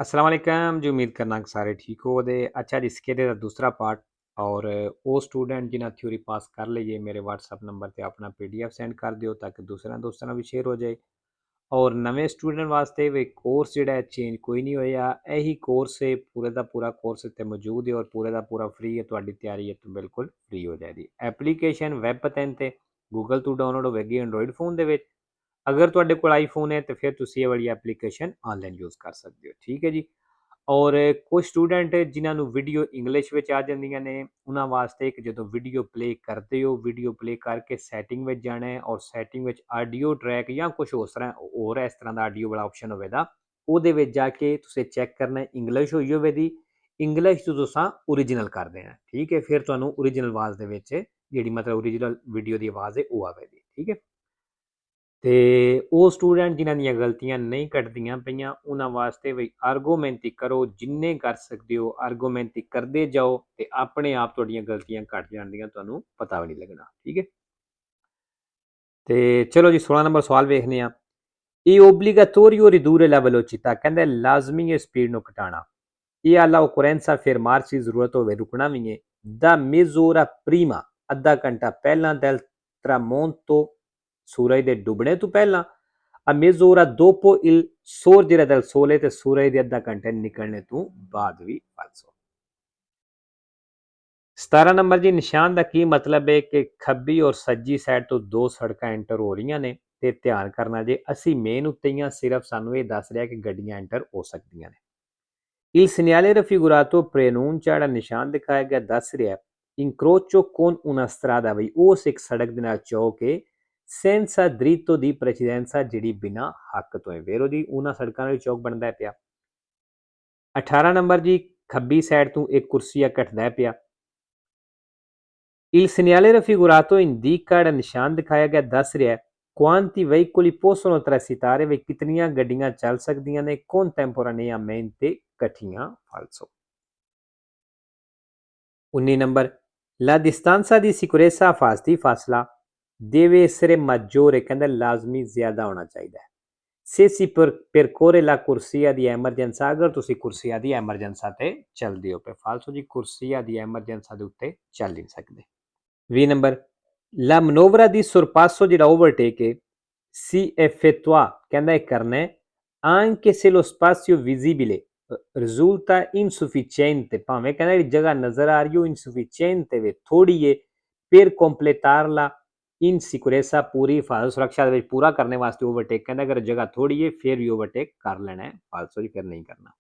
अस्सलाम वालेकुम जी। उम्मीद करना कि सारे ठीक हो दे। अच्छा जी, इसके दे दूसरा पार्ट और ਉਹ ਸਟੂਡੈਂਟ ਜਿਨ੍ਹਾਂ ਥਿਊਰੀ ਪਾਸ ਕਰ ਲਈਏ ਮੇਰੇ WhatsApp ਨੰਬਰ ਤੇ ਆਪਣਾ PDF ਸੈਂਡ ਕਰ ਦਿਓ ਤਾਂ ਕਿ ਦੂਸਰਿਆਂ ਦੋਸਤਾਂ ਨਾਲ ਵੀ ਸ਼ੇਅਰ ਹੋ ਜਾਏ। ਔਰ ਨਵੇਂ ਸਟੂਡੈਂਟ ਵਾਸਤੇ ਵੀ ਕੋਰਸ ਜਿਹੜਾ ਹੈ ਚੇਂਜ ਕੋਈ ਨਹੀਂ ਹੋਇਆ। ਇਹੀ ਕੋਰਸ ਹੈ, ਪੂਰੇ ਦਾ ਪੂਰਾ ਕੋਰਸ ਇੱਥੇ ਮੌਜੂਦ ਹੈ ਔਰ ਪੂਰੇ ਦਾ ਪੂਰਾ ਫ੍ਰੀ ਹੈ। ਤੁਹਾਡੀ ਤਿਆਰੀ ਹੈ ਤਾਂ ਬਿਲਕੁਲ ਫ੍ਰੀ ਹੋ ਜਾਏਗੀ। ਐਪਲੀਕੇਸ਼ਨ ਵੈਬ ਪਤਨ ਤੇ ਗੂਗਲ ਤੋਂ ਡਾਊਨਲੋਡ ਹੋਵੇਗੀ ਐਂਡਰੋਇਡ ਫੋਨ ਦੇ ਵਿੱਚ। ਅਗਰ ਤੁਹਾਡੇ ਕੋਲ ਆਈਫੋਨ ਹੈ ਤਾਂ ਫਿਰ ਤੁਸੀਂ ਇਹ ਵਾਲੀ ਐਪਲੀਕੇਸ਼ਨ ਆਨਲਾਈਨ ਯੂਜ਼ ਕਰ ਸਕਦੇ ਹੋ। ਠੀਕ ਹੈ ਜੀ। ਔਰ ਕੁਝ ਸਟੂਡੈਂਟ ਜਿਨ੍ਹਾਂ ਨੂੰ ਵੀਡੀਓ ਇੰਗਲਿਸ਼ ਵਿੱਚ ਆ ਜਾਂਦੀਆਂ ਨੇ ਉਹਨਾਂ ਵਾਸਤੇ ਇੱਕ ਜਦੋਂ ਵੀਡੀਓ ਪਲੇ ਕਰਦੇ ਹੋ, ਵੀਡੀਓ ਪਲੇ ਕਰਕੇ ਸੈਟਿੰਗ ਵਿੱਚ ਜਾਣਾ ਹੈ ਔਰ ਸੈਟਿੰਗ ਵਿੱਚ ਆਡੀਓ ਟਰੈਕ ਜਾਂ ਕੁਝ ਹੋਰ ਇਸ ਤਰ੍ਹਾਂ ਦਾ ਆਡੀਓ ਵਾਲਾ ਆਪਸ਼ਨ ਹੋਵੇਗਾ। ਉਹਦੇ ਵਿੱਚ ਜਾ ਕੇ ਤੁਸੀਂ ਚੈੱਕ ਕਰਨਾ ਇੰਗਲਿਸ਼ ਹੋਈ ਹੋਵੇ ਦੀ। ਇੰਗਲਿਸ਼ ਤੋਂ ਤੁਸੀਂ ਓਰੀਜਨਲ ਕਰ ਦੇਣਾ। ਠੀਕ ਹੈ, ਫਿਰ ਤੁਹਾਨੂੰ ਓਰੀਜਨਲ ਆਵਾਜ਼ ਦੇ ਵਿੱਚ ਜਿਹੜੀ ਮਤਲਬ ਓਰੀਜਨਲ ਵੀਡੀਓ ਦੀ ਆਵਾਜ਼ ਹੈ ਉਹ ਆਵੇਗੀ। ਠੀਕ ਹੈ। ਤੇ ਉਹ ਸਟੂਡੈਂਟ ਜਿਨ੍ਹਾਂ ਦੀਆਂ ਗਲਤੀਆਂ ਨਹੀਂ ਕੱਢਦੀਆਂ ਪਈਆਂ ਉਹਨਾਂ ਵਾਸਤੇ ਵੀ ਆਰਗੂਮੈਂਟ ਕਰੋ, ਜਿੰਨੇ ਕਰ ਸਕਦੇ ਹੋ ਆਰਗੂਮੈਂਟ ਕਰਦੇ ਜਾਓ ਤੇ ਆਪਣੇ ਆਪ ਤੁਹਾਡੀਆਂ ਗਲਤੀਆਂ ਘਟ ਜਾਣਦੀਆਂ, ਤੁਹਾਨੂੰ ਪਤਾ ਵੀ ਨਹੀਂ ਲੱਗਣਾ। ਠੀਕ ਹੈ। ਤੇ ਚਲੋ ਜੀ 16 ਨੰਬਰ ਸਵਾਲ ਵੇਖਨੇ ਆ। ਇਹ obligatorio ridurre la velocità, ਕਹਿੰਦਾ ਲਾਜ਼ਮੀ ਹੈ ਸਪੀਡ ਨੂੰ ਘਟਾਉਣਾ। ਇਹ alla occorrenza fermarsi, ਜ਼ਰੂਰਤ ਹੋਵੇ ਰੁਕਣਾ ਵੀ ਹੈ। da mezz'ora prima, ਅੱਧਾ ਘੰਟਾ ਪਹਿਲਾਂ del tramonto, ਸੂਰਜ ਦੇ ਡੁੱਬਣੇ ਤੋਂ ਪਹਿਲਾਂ। a mezz'ora dopo il sorgere del sole, ਤੇ ਸੂਰਜ ਦੇ ਅੱਧਾ ਘੰਟੇ ਨਿਕਲਣੇ ਤੋਂ ਬਾਅਦ ਵੀ ਫਾਲਸੋ। 17 ਨੰਬਰ ਜੀ, ਨਿਸ਼ਾਨ ਦਾ ਕੀ ਮਤਲਬ ਹੈ ਕਿ ਖੱਬੀ ਔਰ ਸੱਜੀ ਸਾਈਡ ਤੋਂ ਦੋ ਸੜਕਾਂ ਐਂਟਰ ਹੋ ਰਹੀਆਂ ਨੇ ਤੇ ਧਿਆਨ ਕਰਨਾ ਜੇ ਅਸੀਂ ਮੇਨ ਉੱਤੇ ਹੀ ਹਾਂ, ਸਿਰਫ ਸਾਨੂੰ ਇਹ ਦੱਸ ਰਿਹਾ ਕਿ ਗੱਡੀਆਂ ਐਂਟਰ ਹੋ ਸਕਦੀਆਂ ਨੇ। Il segnale raffigurato preannuncia, ਜਿਹੜਾ ਨਿਸ਼ਾਨ ਦਿਖਾਇਆ ਗਿਆ ਦੱਸ ਰਿਹਾ incrocio con una strada, ਬਈ ਉਸ ਇੱਕ ਸੜਕ ਦੇ ਨਾਲ ਚੌਕ ਹੈ senza dritto di precedenza, ਜਿਹੜੀ ਬਿਨਾ ਹੱਕ ਤੋਂ ਹੈ। ਵੇਰੋ ਜੀ ਉਹਨਾਂ ਸੜਕਾਂ ਨਾਲ ਚੌਕ ਬਣਦਾ ਪਿਆ। 18 ਨੰਬਰ ਜੀ, ਖੱਬੀ ਸਾਈਡ ਤੋਂ ਇੱਕ ਕੁਰਸੀਆ ਘਟਦਾ ਪਿਆ। Il segnale raffigurato indica, ਜਿਹੜਾ ਨਿਸ਼ਾਨ ਦਿਖਾਇਆ ਗਿਆ ਦੱਸ ਰਿਹਾ quanti veicoli possono transitare, ਵੀ ਕਿਤਨੀਆਂ ਗੱਡੀਆਂ ਚੱਲ ਸਕਦੀਆਂ ਨੇ contemporaneamente ਇਕੱਠੀਆਂ ਫਾਲਸੋ। 19 number, la distanza di sicurezza ਫਾਸਤੀ ਫਾਸਲਾ deve essere maggiore, ਕਹਿੰਦਾ ਲਾਜ਼ਮੀ ਜ਼ਿਆਦਾ ਹੋਣਾ ਚਾਹੀਦਾ ਹੈ। se si percorre la corsia di emergenza, ਅਗਰ ਤੁਸੀਂ ਕੁਰਸੀਆ ਦੀ ਐਮਰਜੈਂਸਾ ਤੇ ਚੱਲਦੇ ਹੋ ਪਏ ਫਾਲਸੋ ਜੀ, ਕੁਰਸੀਆ ਦੀ ਐਮਰਜੈਂਸਾ ਦੇ ਉੱਤੇ ਚੱਲ ਨਹੀਂ ਸਕਦੇ। 20 number, la manovra di sorpasso, ਜਿਹੜਾ ਓਵਰਟੇਕ ਹੈ si effettua, ਕਹਿੰਦਾ ਇਹ ਕਰਨਾ ਹੈ anche se lo spazio visibile risulta insufficiente, ਭਾਵੇਂ ਕਹਿੰਦਾ ਜਿਹੜੀ ਜਗ੍ਹਾ ਨਜ਼ਰ ਆ ਰਹੀ ਉਹ insufficiente ਵੇ, ਥੋੜੀ ਹੈ, per completarla in sicurezza, ਪੂਰੀ ਹਿਫਾਜ਼ਤ ਸੁਰੱਖਿਆ ਦੇ ਵਿੱਚ ਪੂਰਾ ਕਰਨੇ ਵਾਸਤੇ ਓਵਰਟੇਕ ਕਹਿੰਦਾ ਅਗਰ ਜਗ੍ਹਾ ਥੋੜੀ ਹੈ ਫਿਰ ਵੀ ਓਵਰਟੇਕ ਕਰ ਲੈਣਾ ਹੈ ਫਾਲਸੋ ਜੀ, ਫਿਰ ਨਹੀਂ ਕਰਨਾ।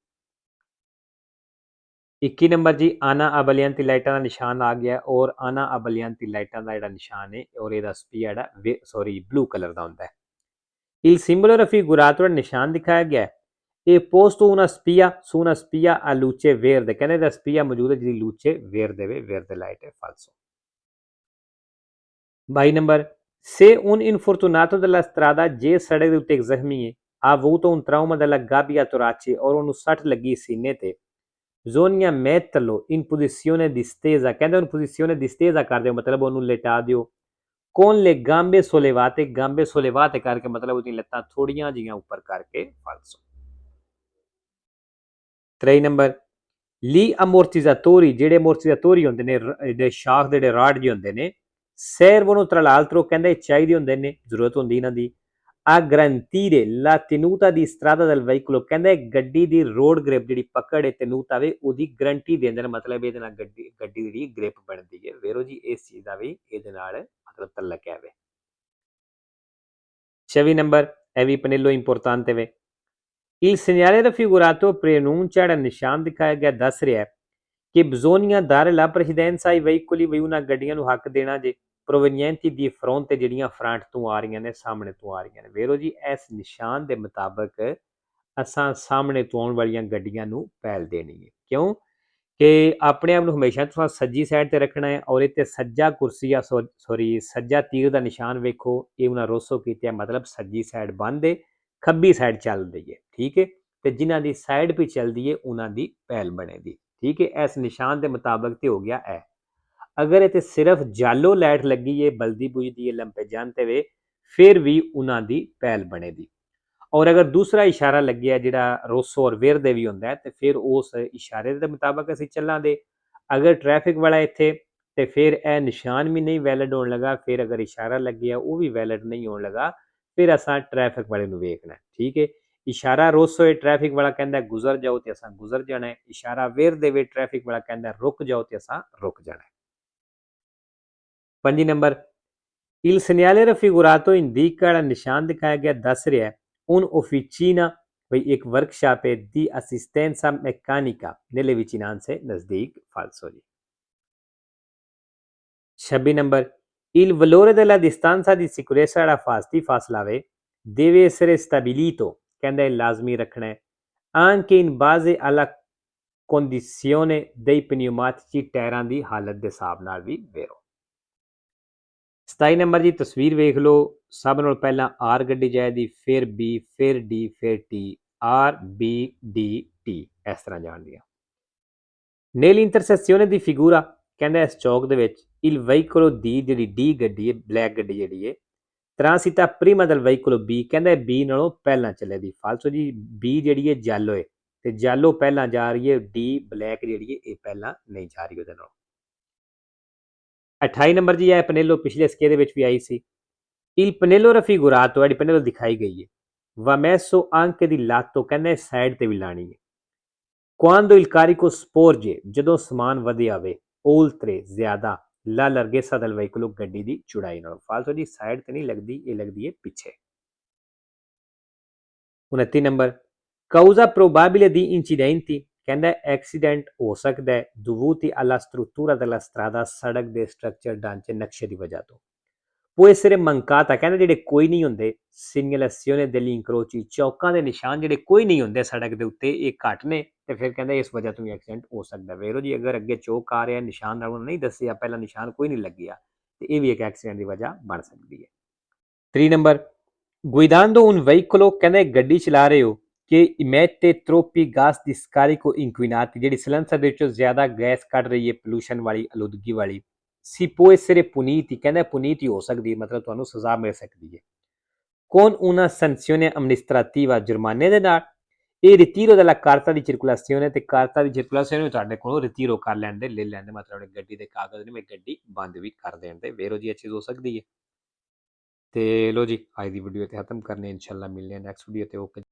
21 ਨੰਬਰ ਜੀ, ਆਨਾ ਅਬਲਿਆਂਤੀ ਲਾਈਟਾਂ ਦਾ ਨਿਸ਼ਾਨ ਆ ਗਿਆ ਔਰ ਆਨਾ ਅਬਲਿਆਂਤੀ ਲਾਈਟਾਂ ਦਾ ਜਿਹੜਾ ਨਿਸ਼ਾਨ ਹੈ ਔਰ ਇਹਦਾ ਸਪੀਆ ਜਿਹੜਾ ਬਲੂ ਕਲਰ ਦਾ ਹੁੰਦਾ ਹੈ। Il simbolo raffigurato, ਨਿਸ਼ਾਨ ਦਿਖਾਇਆ ਗਿਆ ਇਹ posto una spia su una spia a luce verde, ਕਹਿੰਦੇ ਦਾ ਸਪੀਆ ਮੌਜੂਦ ਹੈ ਜਿਹਦੀ luce verde ਵੇ, verde ਲਾਈਟ ਹੈ ਫਾਲਸੋ। 22 number, se un infortunato della strada, ਜੇ ਸੜਕ ਦੇ ਉੱਤੇ ਇੱਕ ਜ਼ਖਮੀ ਹੈ ha avuto un trauma della gabbia torace, ਔਰ ਉਹਨੂੰ ਸੱਟ ਲੱਗੀ ਸੀਨੇ ਤੇ bisogna metterlo in posizione distesa, ਕਹਿੰਦੇ ਉਹਨੂੰ posizione distesa ਕਰ ਦਿਓ, ਮਤਲਬ ਉਹਨੂੰ ਲਟਾ ਦਿਓ con le gambe sollevate, gambe sollevate ਕਰਕੇ ਮਤਲਬ ਉਹਦੀਆਂ ਲੱਤਾਂ ਥੋੜੀਆਂ ਜੀਆਂ ਉੱਪਰ ਕਰਕੇ ਫਾਲਸੋ। 23 ਨੰਬਰ, ਲੀ ਅਮੋਰਟੀਜ਼ਾਟੋਰੀ, ਜਿਹੜੇ ਅਮੋਰਟੀਜ਼ਾਟੋਰੀ ਹੁੰਦੇ ਨੇ ਜਿਹੜੇ ਸ਼ਾਖ ਦੇ ਜਿਹੜੇ ਰਾਡ ਜਿਹੇ ਹੁੰਦੇ ਨੇ servono tra l'altro, ਕਹਿੰਦੇ ਚਾਹੀਦੇ ਹੁੰਦੇ ਨੇ, ਜ਼ਰੂਰਤ ਹੁੰਦੀ ਇਹਨਾਂ ਦੀ a garantire la tenuta di strada del veicolo, ਕਹਿੰਦੇ ਗੱਡੀ ਦੀ ਰੋਡ ਗ੍ਰਿਪ ਜਿਹੜੀ ਪਕੜ ਹੈ tenuta ਵੇ ਉਹਦੀ ਗਰੰਟੀ ਦਿੰਦੇ ਨੇ, ਮਤਲਬ ਇਹਦੇ ਨਾਲ ਗੱਡੀ ਦੀ ਗ੍ਰਿਪ ਬਣਦੀ ਹੈ। ਵੇਰੋ ਜੀ ਇਸ ਚੀਜ਼ ਦਾ ਵੀ ਇਹਦੇ ਨਾਲ ਮਤਲਬ ਤਲਕ ਹੈ ਵੇ। 26 ਨੰਬਰ, ਇਹ ਵੀ ਪਨੇਲੋ ਇੰਪੋਰਟਾਂਤੇ ਵੇ। Il segnale raffigurato preannuncia, ਜਿਹੜਾ ਨਿਸ਼ਾਨ ਦਿਖਾਇਆ ਗਿਆ ਦੱਸ ਰਿਹਾ ਕਿ bisogna dare la precedenza ai veicoli, ਵੀ ਉਹਨਾਂ ਗੱਡੀਆਂ ਨੂੰ ਹੱਕ ਦੇਣਾ ਜੇ provenienti di fronte, ਜਿਹੜੀਆਂ ਫਰੰਟ ਤੋਂ ਆ ਰਹੀਆਂ ਨੇ, ਸਾਹਮਣੇ ਤੋਂ ਆ ਰਹੀਆਂ ਨੇ। ਵੇਰੋ ਜੀ ਇਸ ਨਿਸ਼ਾਨ ਦੇ ਮੁਤਾਬਕ ਅਸਾਂ ਸਾਹਮਣੇ ਤੋਂ ਆਉਣ ਵਾਲੀਆਂ ਗੱਡੀਆਂ ਨੂੰ ਪਹਿਲ ਦੇਣੀ ਹੈ। ਕਿਉਂ ਕਿ ਆਪਣੇ ਆਪ ਨੂੰ ਹਮੇਸ਼ਾ ਤੁਸੀਂ ਸੱਜੀ ਸਾਈਡ ਤੇ ਰੱਖਣਾ ਹੈ ਔਰ ਇੱਥੇ ਸੱਜਾ ਕੁਰਸੀਆ ਸੱਜਾ ਤੀਰ ਦਾ ਨਿਸ਼ਾਨ ਵੇਖੋ, ਇਹ ਉਹਨਾਂ ਰੋਸੋ ਕੀਤਾ ਮਤਲਬ ਸੱਜੀ ਸਾਈਡ ਬੰਦ ਹੈ, ਖੱਬੀ ਸਾਈਡ ਚੱਲ ਰਹੀ ਹੈ। ਠੀਕ ਹੈ, ਤੇ ਜਿਨ੍ਹਾਂ ਦੀ ਸਾਈਡ ਵੀ ਚੱਲਦੀ ਹੈ ਉਹਨਾਂ ਦੀ ਪਹਿਲ ਬਣੇਗੀ। ਠੀਕ ਹੈ, ਇਸ ਨਿਸ਼ਾਨ ਦੇ ਮੁਤਾਬਕ ਤੇ ਹੋ ਗਿਆ ਹੈ। ਅਗਰ ਇੱਥੇ ਸਿਰਫ ਜਾਲੋ ਲਾਈਟ ਲੱਗੀ ਹੈ, ਬਲਦੀ ਬੁਝਦੀ ਹੈ, ਲੰਪੇ ਜਾਂਦੇ ਵੇ, ਫਿਰ ਵੀ ਉਹਨਾਂ ਦੀ ਪਹਿਲ ਬਣੇਗੀ। और अगर दूसरा इशारा लग्या जिहड़ा रोसो और वेरदे भी हुंदा है ते फिर उस इशारे दे मुताबिक असीं चलांगे। अगर ट्रैफिक वाला इत्थे ते फिर यह निशान भी नहीं वैलिड होने लगा, फिर अगर इशारा लग्या वो भी वैलिड नहीं होने लगा, फिर असां ट्रैफिक वाले नूं वेखना है। ठीक है, इशारा रोसो है, ट्रैफिक वाला कहंदा है गुजर जाओ ते असां गुजर जाना है। इशारा वेर देवे, ट्रैफिक वाला कहंदा है रुक जाओ ते असां रुक जाना है। 5 number, il segnale raffigurato indica ਜਿਹੜਾ ਨਿਸ਼ਾਨ ਦਿਖਾਇਆ ਗਿਆ ਦੱਸ ਰਿਹਾ ਹੈ un officina ਬਈ ਇੱਕ ਵਰਕਸ਼ਾਪ ਹੈ di assistenza meccanica nelle vicinanze नजदीक falso जी। 26 number, il valore della distanza di sicurezza ਜਿਹੜਾ ਫਾਸਤੀ ਫਾਸਲਾ ਵੇ deve essere stabilito ਕਹਿੰਦਾ ਹੈ ਲਾਜ਼ਮੀ ਰੱਖਣਾ ਹੈ anche in base alla condizione dei pneumatici ਟਾਇਰਾਂ ਦੀ ਹਾਲਤ ਦੇ ਹਿਸਾਬ ਨਾਲ ਵੀ ਵੇਰੋ। 27 ਨੰਬਰ ਜੀ, ਤਸਵੀਰ ਵੇਖ ਲਓ। ਸਭ ਨਾਲੋਂ ਪਹਿਲਾਂ ਆਰ ਗੱਡੀ ਜਾਏਗੀ, ਫਿਰ ਬੀ, ਫਿਰ ਡੀ, ਫਿਰ T. R B D T ਇਸ ਤਰ੍ਹਾਂ ਜਾਣਦੀਆਂ। ਨੇਲ ਇੰਟਰਸੈਕਸੀਓਨੇ ਦੀ ਫਿਗੂਰਾ ਕਹਿੰਦਾ ਇਸ ਚੌਕ ਦੇ ਵਿੱਚ il veicolo ਦੀ ਜਿਹੜੀ ਡੀ ਗੱਡੀ ਹੈ, ਬਲੈਕ ਗੱਡੀ ਜਿਹੜੀ ਹੈ, transita prima del veicolo B ਕਹਿੰਦਾ ਬੀ ਨਾਲੋਂ ਪਹਿਲਾਂ ਚੱਲੇਗੀ। ਫਾਲਸੋ ਜੀ, ਬੀ ਜਿਹੜੀ ਹੈ ਜੈਲੋ ਹੈ ਤੇ ਜੈਲੋ ਪਹਿਲਾਂ ਜਾ ਰਹੀ ਹੈ, ਡੀ ਬਲੈਕ ਜਿਹੜੀ ਹੈ ਇਹ ਪਹਿਲਾਂ ਨਹੀਂ ਜਾ ਰਹੀ ਉਹਦੇ ਨਾਲ। 28 ਨੰਬਰ ਜੀ, ਇਹ ਪਨੇਲੋ ਪਿਛਲੇ ਸਕੇਲ ਦੇ ਵਿੱਚ ਵੀ ਆਈ ਸੀ। il pannello raffigurato ਜਿਹੜੀ ਪਨੇਲੋ ਦਿਖਾਈ ਗਈ ਹੈ va messo anche di lato ਕਹਿੰਦਾ ਸਾਈਡ ਤੇ ਵੀ ਲਾਣੀ ਹੈ। quando il carico sporge ਜਦੋਂ ਸਮਾਨ ਵਧਿਆ ਹੋਵੇ oltre ਜ਼ਿਆਦਾ la larghezza del veicolo ਗੱਡੀ ਦੀ ਚੌੜਾਈ ਨਾਲ। ਫਾਲਤੂ ਜੀ, ਸਾਈਡ ਤੇ ਨਹੀਂ ਲੱਗਦੀ, ਇਹ ਲੱਗਦੀ ਹੈ ਪਿੱਛੇ। 29 number, causa probabile di incidenti ਕਹਿੰਦਾ ਐਕਸੀਡੈਂਟ ਹੋ ਸਕਦਾ ਹੈ dovuti alla struttura della strada ਸੜਕ ਦੇ ਸਟਰਕਚਰ ਢਾਂਚੇ ਨਕਸ਼ੇ ਦੀ ਵਜ੍ਹਾ ਤੋਂ। può essere mancata ਕਹਿੰਦਾ ਜਿਹੜੇ ਕੋਈ ਨਹੀਂ ਹੁੰਦੇ segnalazione degli incroci ਚੌਕਾਂ ਦੇ ਨਿਸ਼ਾਨ ਜਿਹੜੇ ਕੋਈ ਨਹੀਂ ਹੁੰਦੇ ਸੜਕ ਦੇ ਉੱਤੇ, ਇਹ ਘੱਟ ਨੇ ਤੇ ਫਿਰ ਕਹਿੰਦਾ ਇਸ ਵਜ੍ਹਾ ਤੋਂ ਵੀ ਐਕਸੀਡੈਂਟ ਹੋ ਸਕਦਾ। ਵੇਖੋ ਜੀ, ਅਗਰ ਅੱਗੇ ਚੌਕ ਆ ਰਿਹਾ ਨਿਸ਼ਾਨ ਨਾਲ ਉਹਨੂੰ ਨਹੀਂ ਦੱਸਿਆ, ਪਹਿਲਾਂ ਨਿਸ਼ਾਨ ਕੋਈ ਨਹੀਂ ਲੱਗਿਆ, ਤੇ ਇਹ ਵੀ ਇੱਕ ਐਕਸੀਡੈਂਟ ਦੀ ਵਜ੍ਹਾ ਬਣ ਸਕਦੀ ਹੈ। 3 ਨੰਬਰ, guidando un veicolo ਕਹਿੰਦਾ ਗੱਡੀ ਚਲਾ ਰਹੇ ਹੋ ਕਿ emette troppi gas di scarico inquinati ਜਿਹੜੀ ਸਿਲੰਸਰ ਦੇ ਵਿੱਚੋਂ ਜ਼ਿਆਦਾ ਗੈਸ ਕੱਢ ਰਹੀ ਹੈ, ਪੋਲੂਸ਼ਨ ਵਾਲੀ, ਆਲੂਦਗੀ ਵਾਲੀ। si può essere puniti ਕਹਿੰਦਾ ਪੁਨੀਤੀ ਹੋ ਸਕਦੀ ਹੈ, ਮਤਲਬ ਤੁਹਾਨੂੰ ਸਜ਼ਾ ਮਿਲ ਸਕਦੀ ਹੈ। con una sanzione amministrativa ਜੁਰਮਾਨੇ ਦੇ ਨਾਲ। ਇਹ ritiro della carta di circolazione ਤੇ carta di circolazione ਤੁਹਾਡੇ ਕੋਲੋਂ ritiro ਕਰ ਲੈਣ ਦੇ, ਲੈ ਲੈਣ ਦੇ, ਮਤਲਬ ਗੱਡੀ ਦੇ ਕਾਗਜ਼ ਨੇ ਗੱਡੀ ਬੰਦ ਵੀ ਕਰ ਦੇਣ ਦੇ। ਵੇਰੋ ਜੀ, ਇਹ ਚੀਜ਼ ਹੋ ਸਕਦੀ ਹੈ। ਤੇ ਲੋ ਜੀ, ਅੱਜ ਦੀ ਵੀਡੀਓ ਤੇ ਖਤਮ ਕਰਨੇ, ਇਨਸ਼ਾਅੱਲਾ ਮਿਲਨੇ ਨੈਕਸਟ ਵੀਡੀਓ ਤੇ। ਓਕੇ।